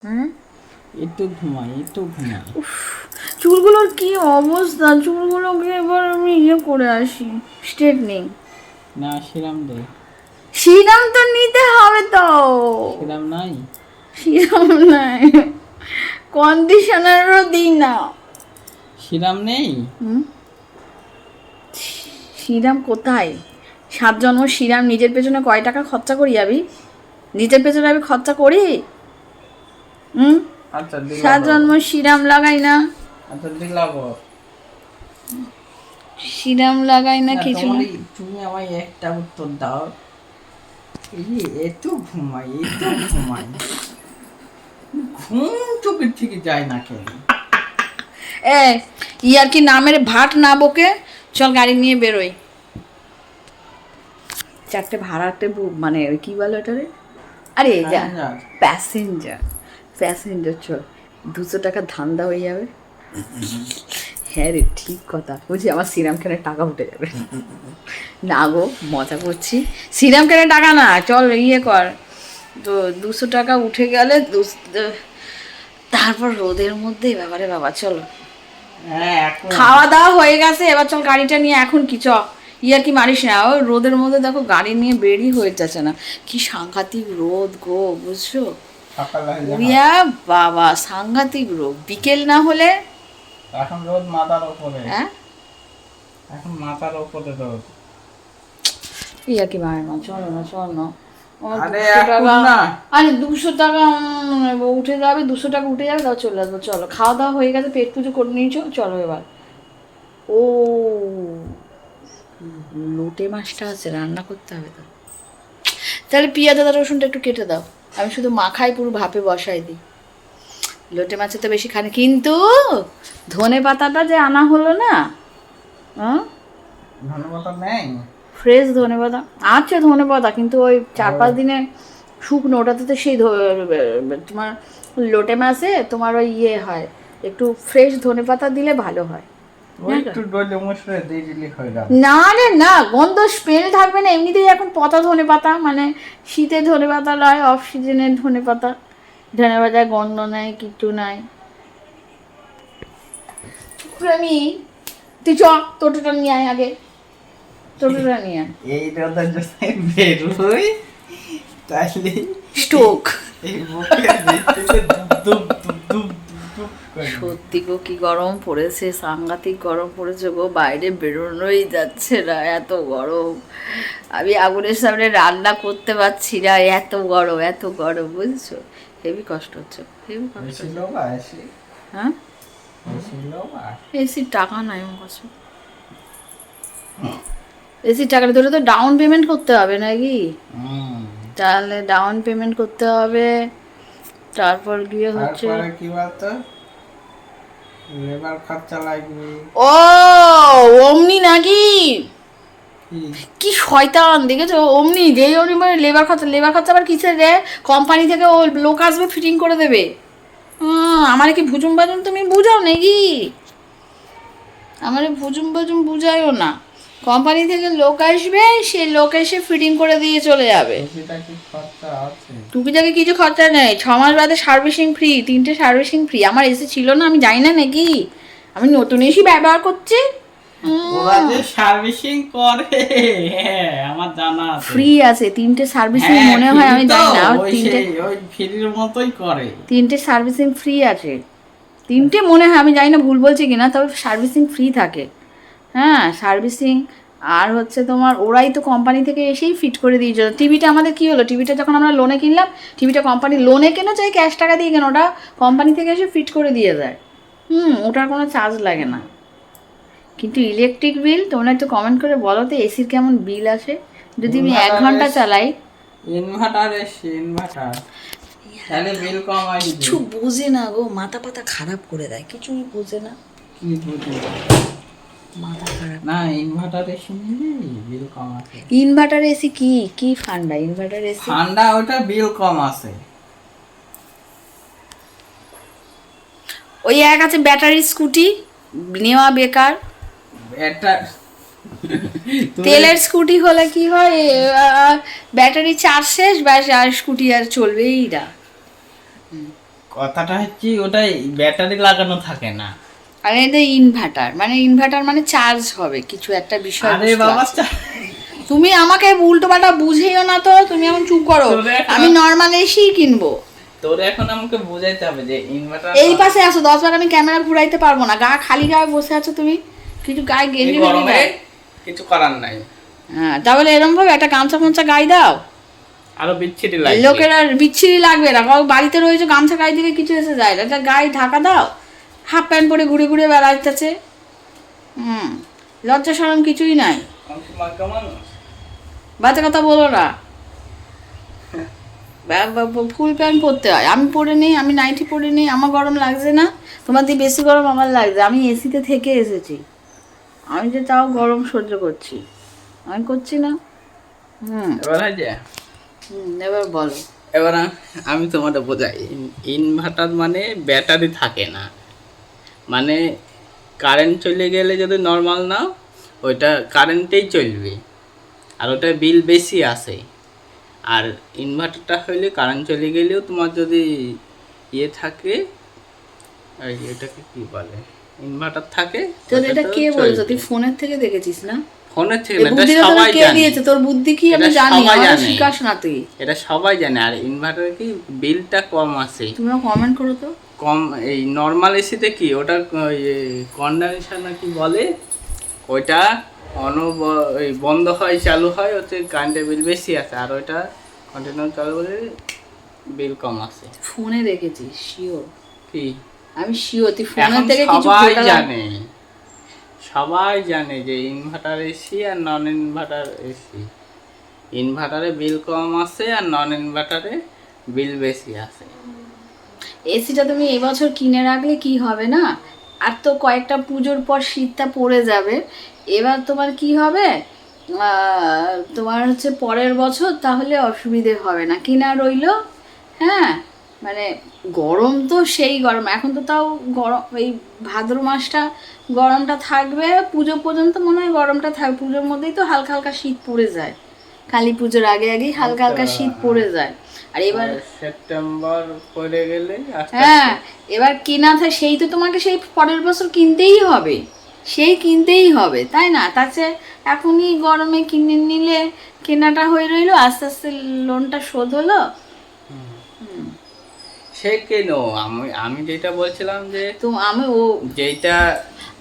হুম, একটু ঘুমাই একটু ঘুমাই। চুলগুলোর কি অবস্থা, চুলগুলোকে এবার আমি করে আসি স্ট্রেটনিং। না সিরাম দে। সিরাম তো নিতে হবে তো। সিরাম নাই। সিরাম নাই, কন্ডিশনারও দিই না। সিরাম নেই। হুম, সিরাম কোথায়? 7 জন্ম সিরাম নিজের পেছনে কয় টাকা খরচা করি আমি? নিজের পেছনে আমি খরচা করি? হুম, আচ্ছা দিলাম। 7 জন্ম সিরাম লাগাই না। আচ্ছা দিলাম। সিরাম লাগাই না না কিছু না। তুমি আমায় একটা উত্তর দাও। এই যে এত ঘুমাই এত ঘুমাই, ঘুম চোখের থেকে যায় না কেন? এ ইয়ার কি নামের ভাট না বকে, চল গাড়ি নিয়ে বেরোই। 4টে ভাড়াটে মানে ওই কি বলো ওটা রে? আরে যা, প্যাসেঞ্জার। প্যাসেঞ্জার। প্যাসেঞ্জার চল, 200 টাকা ধান্দা হয়ে যাবে। হ্যাঁ রে, ঠিক কথা বুঝি, আমার সিরাম কেনার টাকা উঠে যাবে। না গো, মজা করছি। সিরাম কেনার টাকা না, চল কর। তো 200 টাকা উঠে গেলে তারপর রোদের মধ্যে বাবারে বাবা, চলো। হ্যাঁ এখন খাওয়া দাওয়া হয়ে গেছে, এবার চল গাড়িটা নিয়ে এখন কি চ। ইয়ার কি মারিস না, ওই রোদের মধ্যে দেখো গাড়ি নিয়ে বেরই হয়ে যাচ্ছে না। কি সাংঘাতিক রোদ গো, বুঝছো? সকালে উড়িয়া বাবা, সাংঘাতিক রোদ। বিকেল না হলে এখন রোদ মাথার উপরে। হ্যাঁ, এখন মাথার উপরে রোদ। ইয়ার কি মারে না, চলো না চল না। আমার আরে 200 টাকা, এখন না। আরে 200 টাকা উঠে যাবে, 200 টাকা উঠে যাবে, তাও চলে আসবো। চলো, খাওয়া দাওয়া হয়ে গেছে, পেট পুজো করে নিয়েছো, চলো এবার। ও, লোটে মাছটা আছে, রান্না করতে হবে তো। তাহলে পেঁয়াজ আদা রসুনটা একটু কেটে দাও, আমি শুধু মাখাই, পুরো ভাপে বসাই দিই। লোটে মাছে তো বেশি খানে, কিন্তু ধনে পাতাটা যে আনা হলো না, হ্যাঁ, ধন্যবাদ নেই। ফ্রেশ ধনে পাতা আছে, ধনে পাতা কিন্তু ওই 4-5 দিনে শুকনো, ওটাতে তো সেই তোমার লোটে মাছে তোমার ওই হয়, একটু ফ্রেশ ধনে পাতা দিলে ভালো হয়। ওই একটু ডলে মশলা দিয়ে দিলে হয়ে গেল। না রে না, গন্ধ স্মেল থাকবে না, এমনিতেই এখন পচা ধনে পাতা, মানে শীতের ধনে পাতা নয়, অফ সিজনের ধনে পাতা। ধনে পাতায় গন্ধ নাই, কিচ্ছু নাই। আমি, তুই চ, টোটোটা নিয়ে আয় আগে, টোটোটা নিয়ে আয়। এই রোদের যদি বেরোই তাহলে স্টোক। এই বুকের ভিতরে দুপ দুপ দুপ দুপ দুপ করে। সত্যি গো, কি গরম পড়েছে, সাংঘাতিক গরম পড়েছে গো, বাইরে বেরোনোই যাচ্ছে না, এত গরম। আমি আগুনের সামনে রান্না করতে পারছি না, এত গরম, এত গরম, বুঝছো? হেভি কষ্ট হচ্ছে, হেভি কষ্ট বেশি হচ্ছে। লোক আসে। হ্যাঁ, বেশি লোক আসে। এসির টাকা নাই আমার কাছে। এসির টাকাটা ধরে তো ডাউন পেমেন্ট করতে হবে নাকি? তাহলে ডাউন পেমেন্ট করতে হবে, তারপর গিয়ে হচ্ছে। তারপরে কি বলতো, লেবার খরচা লাগবে। ও, অমনি নাকি? কি? কি শয়তান দেখেছো, অমনি যেই অমনি মানে লেবার খরচা, লেবার খরচা আবার কিসের রে? কোম্পানি থেকে ও লোক আসবে, ফিটিং করে দেবে। আমার কি ভুজুম বাজুম তুমি বুঝাও নাকি? আমার ভুজুম বাজুম বুঝাইও না। কোম্পানি থেকে লোক আসবে, সে লোক এসে ফিটিং করে দিয়ে চলে যাবে। টুকিটা কি খরচা আছে? টুকিটাকি কিছু খরচা নেই, 6 মাস বাদে সার্ভিসিং ফ্রি, 3টে সার্ভিসিং ফ্রি। আমার এসি ছিল না, আমি জানি না নাকি? আমি নতুন এসি ব্যবহার করছি। ওরা যে সার্ভিসিং করে, হ্যাঁ আমার জানা আছে। ফ্রি আছে 3টে সার্ভিসিং, হ্যাঁ মনে হয়, ফ্রি আমি তো, জানি না। ওই সেই ওই ফ্রির মতোই করে। 3টে সার্ভিসিং ফ্রি আছে, 3টে মনে হয়, আমি জানি না ভুল বলছি কিনা, তবে সার্ভিসিং ফ্রি থাকে। হ্যাঁ, সার্ভিসিং। আর হচ্ছে তোমার ওরাই তো কোম্পানি থেকে এসেই ফিট করে দিয়েছিল। টিভিটা আমাদের কী হলো, টিভিটা যখন আমরা লোনে কিনলাম, টিভিটা কোম্পানি লোনে কেনো চাই ক্যাশ টাকা দিয়ে কেন, ওটা কোম্পানি থেকে এসে ফিট করে দিয়ে দেয়। ওটার কোনো চার্জ লাগে না। কিন্তু ইলেকট্রিক বিল তোমরা একটু কমেন্ট করে বলো তো, এসির কেমন বিল আসে যদি আমি 1 ঘন্টা চালাই? ইনভার্টার এসে ইনভার্টার, তাহলে বিল কম আসবে। কিছু বোঝে না গো, মাথা পাতা খারাপ করে দেয়, কিছুই বোঝে না, কি বুঝি মাথা খারাপ। না, ইনভার্টার এসে নিলে বিল কম আসে। ইনভার্টার এসি কি ফান্ডা ইনভার্টার এসি? ঠান্ডা ওটা বিল কম আসে। ওই এক আছে ব্যাটারি স্কুটি, নেওয়া বেকার। এটা তেলের স্কুটি হলে কি হয়, ব্যাটারি চার্জ শেষ, ব্যাস আর স্কুটি আর চলবেই না। কথাটা হচ্ছে ওটাই ব্যাটারি লাগানো থাকে না। আর এটা ইনভার্টার মানে চার্জ হবে কিছু একটা বিষয়। আরে বাবা তুমি আমাকে উল্টো পাল্টা বুঝেইও না তো, তুমি এখন চুপ করো। তোরে এখন- আমি নর্মাল এসি কিনবো। তোর এখন আমাকে বোঝাইতে হবে যে ইনভার্টার এই পাশে আসো, 10 বার আমি ক্যামেরা ঘুরাইতে পারবো না। খালি গায়ে বসে আছো তুমি, কিছু গায়ে গেঞ্জি ফেলে গরমে দাও। কিছু করার নাই, হ্যাঁ, তাহলে এরকম ভাবে একটা গামছা ফামছা গায়ে দাও। আরো বিচ্ছিরি লাগবে। লোকের আর বিচ্ছিরি লাগবে না, কারণ বাড়িতে রয়েছে গামছা গায়ে দিলে কিছু এসে যায় না, একটা গায়ে ঢাকা দাও। হাফ প্যান্ট পরে ঘুরে ঘুরে বেড়াইতেছে। লজ্জা শরম কিছুই নাই। আমি কি মার্কা মানুষ? বাচ্চা কথা বলো না। ফুল প্যান্ট পরতে হয়, আমি পরে নিই, আমি নাইটি পরে নিই, আমার গরম লাগছে না। তোমার দিয়ে বেশি গরম আমার লাগছে, আমি এসিতে থেকে এসেছি, আমি যে তাও গরম সহ্য করছি, আমি করছি না। এবার হয় যে এবার বলো। এবার আমি তোমাদের বোঝাই, ইনভার্টার মানে ব্যাটারি থাকে না, মানে কারেন্ট চলে গেলে যদি নর্মাল না, ওইটা কারেন্টেই চলবে, আর ওটা বিল বেশি আসে। আর ইনভার্টারটা হইলে কারেন্ট চলে গেলেও তোমার যদি ইয়ে থাকে, এটাকে কি বলে, ইনভার্টার থাকে। তোর এটা ওটাতেও কে চলবে। বলেছে? তুই ফোনের থেকে দেখেছিস না? ফোনের থেকে এই না, এটা বুদ্ধিটা তোকে সবাই কে জানে। দিয়েছে? তোর বুদ্ধি কি আমি এটা জানি, সবাই আমাকে জানে। শিখাস না তুই। এটা সবাই জানে। আর ইনভার্টার কি বিলটা কম আসে, তোমরা কমেন্ট করো তো। কম। এই নর্মাল এসিতে কি ওটা কন্ডেনসার না কি বলে, ওইটা ওই বন্ধ হয় চালু হয়, ওতে কারেন্টের বিল বেশি আসে। আর ওইটা কন্টিনিউ চালু হলে বিল কম আসে। ফোনে দেখেছিস শিওর? কি আমি শিওর তুই ফোনের এখন থেকে কিছু সবাই ফোটা জানে, সবাই জানে যে ইনভার্টার এসি আর নন ইনভার্টার এসি, ইনভার্টারে বিল কম আসে আর নন ইনভার্টারে বিল বেশি আসে। এসিটা তুমি এবছর কিনে রাখলে কি হবে না, আর তো কয়েকটা পুজোর পর শীতটা পড়ে যাবে। এবার তোমার কি হবে, তোমার হচ্ছে পরের বছর তাহলে অসুবিধে হবে না, কিনা রইলো। হ্যাঁ, মানে গরম তো সেই গরম, এখন তো তাও গরম, এই ভাদ্র মাসটা গরমটা থাকবে, পুজো পর্যন্ত মনে হয় গরমটা থাকবে, পুজোর মধ্যেই তো হালকা হালকা শীত পড়ে যায়, কালী পুজোর আগে আগেই হালকা হালকা শীত পড়ে যায়। আর এবার সেপ্টেম্বর পড়ে গেলে হ্যাঁ, এবার কেনা থাকে সেই তো তোমাকে সেই পরের বছর কিনতেই হবে, সেই কিনতেই হবে, তাই না? তাছে এখনই গরমে কিনে নিলে কেনাটা হয়ে রইলো, আস্তে আস্তে লোনটা শোধ হলো। সে কেন, আমি যেটা বলছিলাম যে তো যেটা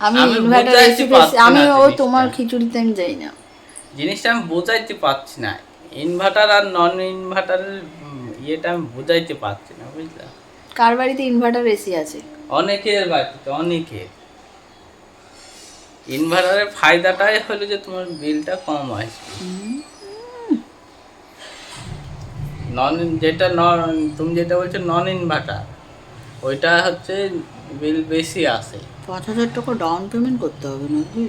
আমি ইনভার্টার বোঝাইতে পারছি আমি না ও জিনিসটা। তোমার খিচুড়িতে আমি যাই না। জিনিসটা আমি বোঝাইতে পারছি না, ইনভার্টার আর নন ইনভার্টারের ইয়েটা আমি বোঝাইতে পারছি না, বুঝলা? কার বাড়িতে ইনভার্টার এসি আছে? অনেকের বাড়িতে, অনেকের। ইনভার্টারের ফায়দাটাই হলো যে তোমার বিলটা কম আসবে। তুমি যেটা বলছো নন ইনভার্টার, ওইটা হচ্ছে বিল বেশি আসে। 5,000 টাকা ডাউন পেমেন্ট করতে হবে নাকি?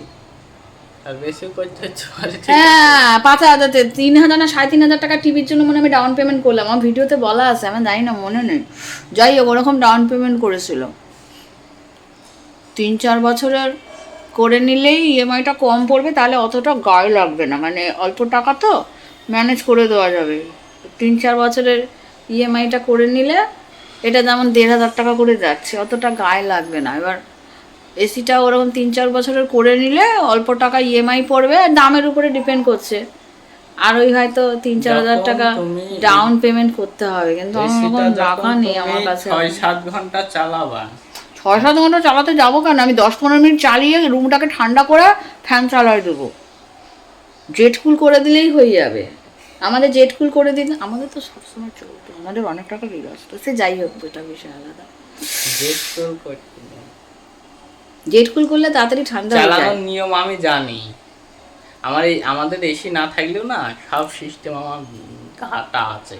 আর বেশি করতে হচ্ছে হ্যাঁ, 5,000, 3,000 না 3,500 টাকা টিভির জন্য মনে আমি ডাউন পেমেন্ট করলাম, আমার ভিডিওতে বলা আছে, আমার জানি না, মনে নেই। যাই হোক, ওরকম ডাউন পেমেন্ট করেছিল। 3-4 বছরের করে নিলেই ইএমআইটা কম পড়বে, তাহলে অতটা গায়ে লাগবে না, মানে অল্প টাকা তো ম্যানেজ করে দেওয়া যাবে। 3-4 বছরের ইএমআইটা করে নিলে, এটা যেমন 1,500 টাকা করে যাচ্ছে, অতটা গায়ে লাগবে না। এবার এসিটা ওরকম 3-4 বছরের করে নিলে অল্প টাকা ইএমআই পড়বে, আর দামের উপরে ডিপেন্ড করছে। আর ওই হয়তো 3-4 হাজার টাকা ডাউন পেমেন্ট করতে হবে, কিন্তু আমার এখন টাকা নেই আমার কাছে। 6-7 ঘন্টা চালাবা, 6-7 ঘন্টা চালাতে যাবো কেন? আমি 10-15 মিনিট চালিয়ে রুমটাকে ঠান্ডা করে ফ্যান চালাই দেবো, জেট কুল করে দিলেই হয়ে যাবে। আমাদের জেট কুল করে দিলে আমাদের তো সবসময় চলবে, আমাদের অনেক টাকা বিল আসতো, সে যাই হোক, এটা বিষয় আলাদা। জেট কুল করলে তাড়াতাড়ি ঠান্ডা হয়ে যায়। চালানোর নিয়ম আমি জানি, আমাদের এসি না থাকলেও না সব সিস্টেম আমার ঘাটা আছে।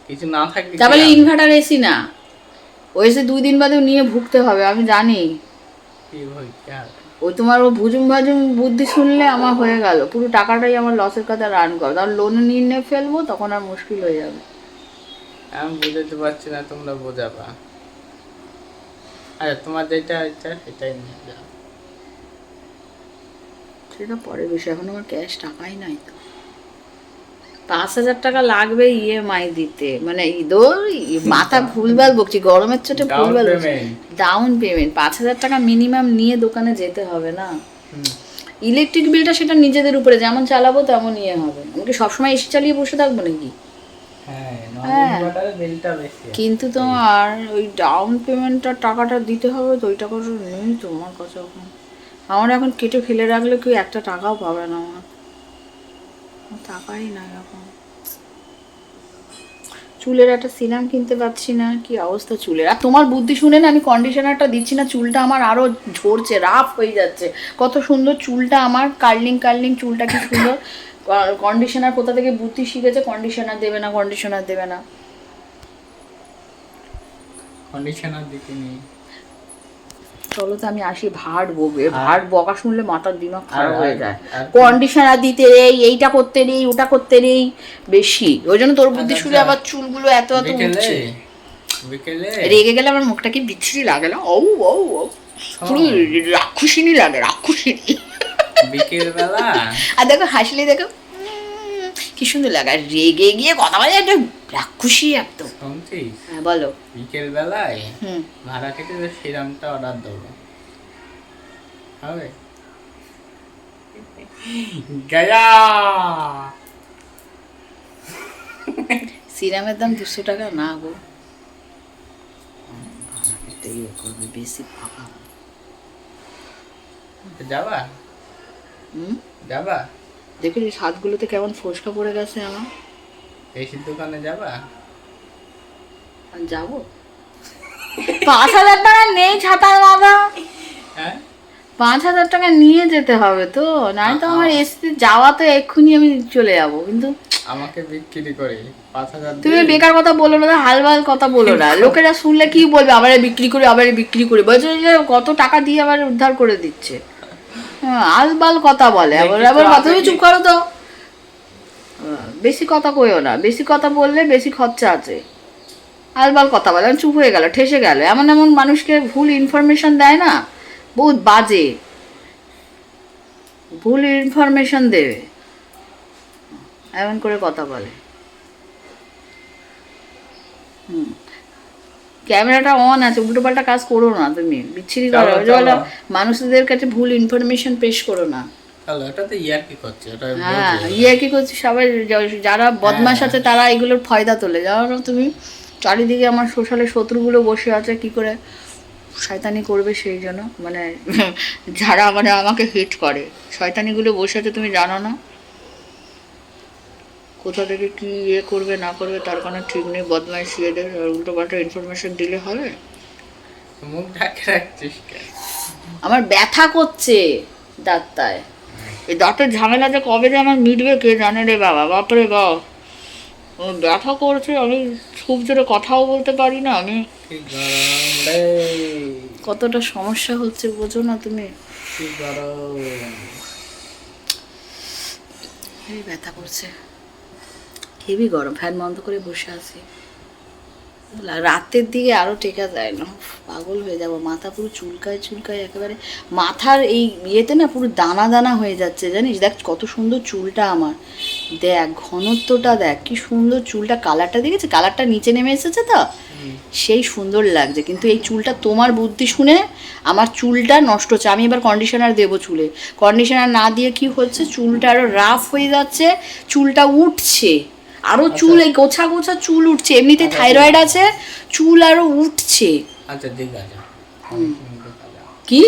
কিছু না থাকলে তারপরে ইনভার্টার এসি না, ওই এসে 2 দিন বাদেও নিয়ে ভুগতে হবে, আমি জানি। ওই তোমার ও ভুজুম ভাজুম বুদ্ধি শুনলে আমার হয়ে গেল, পুরো টাকাটাই আমার লসের কথা রান করো, তখন লোনে নিয়ে ফেলবো, তখন আর মুশকিল হয়ে যাবে। আমি বুঝাতে পারছি না, তোমরা বোঝাবা। আরে তোমার যেটা ইচ্ছা সেটাই নিয়ে যাও, সেটা পরের বিষয়, এখন আমার ক্যাশ টাকাই নাই তো। 5,000 টাকা লাগবে ইএমআই দিতে, মানে মাথা ভুলভাল বকছি, গরমের চোটে ভুলভাল ডাউন পেমেন্ট 5,000 টাকা মিনিমাম নিয়ে দোকানে যেতে হবে না। ইলেকট্রিক বিলটা সেটা নিজেদের উপরে, যেমন চালাবো তেমন ইয়ে হবে। আমি কি সবসময় এসি চালিয়ে বসে থাকবো নাকি? কিন্তু তোমার ওই ডাউন পেমেন্টটার টাকাটা দিতে হবে, তো ওই টাকাটা নেই তোমার কাছে এখন। আমার এখন কেটে ফেলে রাখলে কেউ একটা টাকাও পাবে না, আমার টাকাই নাই এখন। চুলের একটা সিরাম কিনতে পারছি না, কি অবস্থা চুলের। আর তোমার বুদ্ধি শুনে না আমি কন্ডিশনারটা দিচ্ছি না, চুলটা আমার আরো ঝরছে, রাফ হয়ে যাচ্ছে। কত সুন্দর চুলটা আমার, কার্লিং কার্লিং চুলটা, কি সুন্দর। কন্ডিশনার কোথা থেকে বুদ্ধি শিখেছে, কন্ডিশনার দেবে না, কন্ডিশনার দেবে না। কন্ডিশনার দিতে নেই। চলো তো আমি আসি, ভাট বকবে, ভাট বকা শুনলে মাথার দিমাগ খারাপ হয়ে যায়। কন্ডিশনার দিতে নেই, এইটা করতে নেই, ওটা করতে নেই, বেশি। ওই জন্য তোর বুদ্ধি শুনে আবার চুলগুলো এত এত উঠছে। রেগে গেলে আমার মুখটা কি বিচ্ছিরি লাগে না? ও ও ও পুরো রাক্ষসিনী লাগে, রাক্ষসিনী। বিকেল বেলা আর দেখো হাসলে দেখো কি সুন্দর লাগে। আর রেগে গিয়ে কথা বলে একটা রাক্ষসী একদম। হ্যাঁ বলো। বিকেল বেলায় ভাড়া কেটে সিরামটা অর্ডার দেবো, হবে? গায়া সিরামের দাম 200 টাকা না গো, বেশি ফাঁকা। যাবা? যাবা? দেখো এই হাতগুলোতে কেমন ফোসকা পড়ে গেছে আমার। এসির দোকানে যাবা? যাবো। 5,000 টাকা নেই ছাতার মাথা। হ্যাঁ 5,000 টাকা নিয়ে যেতে হবে তো, নাই তো আমার এসতে যাওয়া তো এক্ষুনি আমি চলে যাবো। কিন্তু আমাকে বিক্রি করে 5,000। তুমি বেকার কথা বলো না, হালবাল কথা বলো না। লোকেরা শুনলে কি বলবে, আবার বিক্রি করে, আবার বিক্রি করে, বলছে যে কত টাকা দিয়ে আবার উদ্ধার করে দিচ্ছে। হ্যাঁ আলবাল কথা বলে, আবার আবার কথা। তুমি চুপ করো তো, বেশি কথা কইও না, বেশি কথা বললে বেশি খরচা আছে। আলবাল কথা বলে, চুপ হয়ে গেল, ঠেসে গেল। এমন এমন মানুষকে ভুল ইনফরমেশন দেয় না, বহুত বাজে ভুল ইনফরমেশন দেবে, এমন করে কথা বলে। ক্যামেরাটা অন আছে, উল্টো পাল্টা কাজ করো না তুমি, বিচ্ছিরি করো। মানুষদের কাছে ভুল ইনফরমেশন পেশ করো না। হ্যাঁ ইয়ার্কি করছি সবাই, যারা বদমাশ আছে তারা এগুলোর ফায়দা তোলে, জানো না তুমি? চারিদিকে আমার সোশ্যালের শত্রুগুলো বসে আছে কি করে শয়তানি করবে, সেই জন্য মানে যারা মানে আমাকে হিট করে, শয়তানিগুলো বসে আছে, তুমি জানো না? কোথা থেকে কি ইয়ে করবে না করবে তার কোনো ঠিক নেই। বদমাইশি এদের, উল্টো পাল্টা ইনফরমেশন দিলে হবে? আমার ব্যথা করছে দাঁতটায়, এই দাঁতের ঝামেলা যে কবে যে আমার মিটবে কে জানে রে বাবা। বাপরে বাপ, ব্যথা করছে, আমি খুব জোরে কথাও বলতে পারি না। আমি কতটা সমস্যা হচ্ছে বোঝো না তুমি? এই ব্যথা করছে, হেভি গরম, ফ্যান বন্ধ করে বসে আছি। রাতের দিকে আরো টেকা যায় না, পাগল হয়ে যাবো। মাথা পুরো চুলকায় চুলকায় একেবারে, মাথার এই ইয়েতে না পুরো দানা দানা হয়ে যাচ্ছে, জানিস? দেখ কত সুন্দর চুলটা আমার, দেখ ঘনত্বটা, দেখ কি সুন্দর চুলটা। কালারটা দেখেছে, কালারটা নিচে নেমে এসেছে তো, সেই সুন্দর লাগছে। কিন্তু এই চুলটা তোমার বুদ্ধি শুনে আমার চুলটা নষ্ট হচ্ছে। আমি এবার কন্ডিশনার দেবো চুলে, কন্ডিশনার না দিয়ে কি হচ্ছে, চুলটা আরো রাফ হয়ে যাচ্ছে, চুলটা উঠছে আরো, চুল এই গোছা গোছা চুল উঠছে। এমনিতে থাইরয়েড আছে, চুল আরো উঠছে। আচ্ছা ঠিক আছে, কি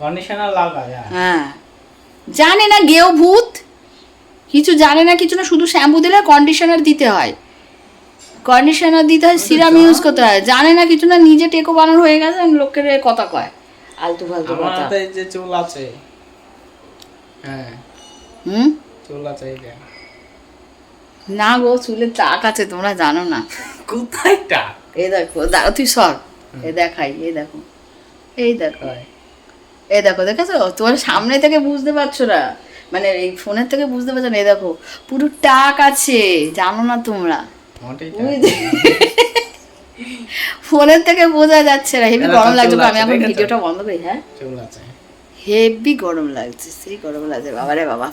কন্ডিশনার লাগা যায়? হ্যাঁ জানে না, গেও ভূত, কিছু জানে না, কিছু না, শুধু শ্যাম্পু দিলে কন্ডিশনার দিতে হয়, কন্ডিশনার দিতে হয়, সিরাম ইউজ করতে হয়, জানে না কিছু না, নিজে টেকো বানানো হয়ে গেছে, লোকের কথা কয় আলতু ফালতু কথা। আমার এই যে চুল আছে, হ্যাঁ চুল আছে এই যে। না গো, চুলের টাক আছে, তোমরা জানো না। কোথায় টাক? এই দেখো, দাঁড়া তুই সর, এ দেখাই, এই দেখো, এই দেখো, এই দেখো, দেখেছো? তোমার সামনে থেকে বুঝতে পারছো না, মানে এই ফোনের থেকে বুঝতে পারছো না। এই দেখো পুরো টাক আছে, জানো না তোমরা? ফোনের থেকে বোঝা যাচ্ছে না। হেভি গরম লাগছে, আমি এখন ভিডিওটা বন্ধ করি। হ্যাঁ হেভি গরম লাগছে, সেই গরম লাগছে, বাবারে বাবা।